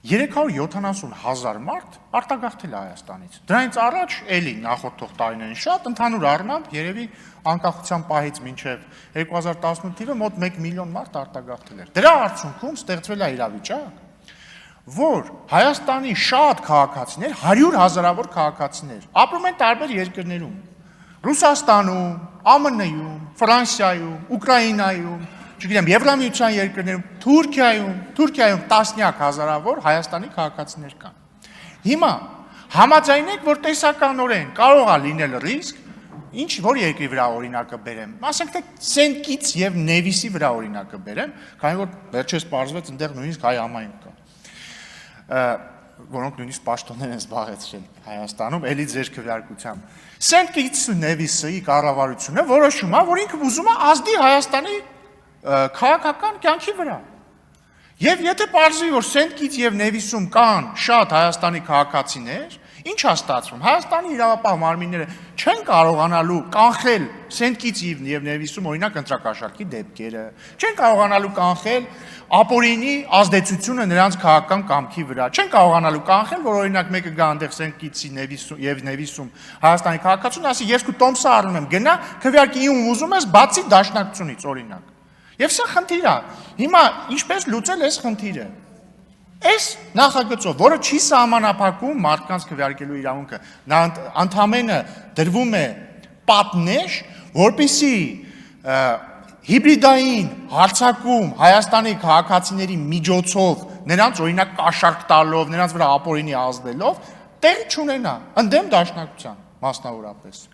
370,000 մարդ արտագաղթել է Հայաստանից։ Դրանից առաջ էլի նախորդող տարիներին շատ ընդհանուր առմամբ երևի անկախության պահից մինչև 2018 թիվը մոտ 1 միլիոն մարդ արտագաղթել էր։ Դրա արդյունքում ստեղծվել է իրավիճակ, որ Հայաստանի շատ քաղաքացիներ, 100,000-ավոր քաղաքացիներ ապրում են տարբեր երկրներում՝ Ռուսաստանում, ԱՄՆ-ում, Ֆրանսիայում, Ուկրաինայում, չգիտեմ, Եվրամիության երկրներում, Թուրքիայում տասնյակ հազարավոր Հայաստանի քաղաքացիներ կան։ Հիմա համաձայնեք, որ տեսականորեն կարող է լինել ռիսկ, որ երկրի վրա օրինակը բերեմ, ասենք թե Սենտ Կիտս եւ Նևիսի վրա օրինակը բերեմ, քանի որ վերջերս պարզվեց այնտեղ նույնիսկ հայ համայնք կա, որոնք նույնիսկ պաշտոններ են զբաղեցրել Հայաստանում, էլի ձեր քվեարկությամբ։ Սենտ Կիտսը ու Նևիսի կառավարությունը որոշում է, որ ինքը ուզում է ազդի Հայաստանի քաղաքական կյանքի վրա։ Եվ եթե պարզվի, որ Սենտ Կիտս եւ Նևիսում կան շատ Հայաստանի քաղաքացիներ, ինչ է ստացվում։ Հայաստանի իրավապահ մարմինները չեն կարողանալու կանխել Սենտ Կիտս եւ Նևիսում օրինակ ընտրակաշառքի դեպքերը, չեն կարողանալու կանխել ապօրինի ազդեցությունը նրանց քաղաքական կամքի վրա, չեն կարողանալու կանխել, որ օրինակ մեկը գա այնտեղ Սենտ Կիտսի եւ Նևիսում Հայաստանի քաղաքացուն, ասի ես քո տոմսը առնում եմ, գնա քվեարկի ում ուզում ես, բացի դաշնակցությունից օրինակ։ Եվ սա խնդիր է։ Հիմա ինչպես լուծել այս խնդիրը։ Այս նախագծով, որը չի սահմանափակում մարդկանց քվեարկելու իրավունքը, նա ընդամենը դրվում է պատնեշ, որպեսզի հիբրիդային հարձակում Հայաստանի քաղաքացիների միջոցով, նրանց օրինակ կաշառք տալով, նրանց վրա ապօրինի ազդելով, տեղի չունենա, ընդդեմ դաշնակցության մասնավորապես։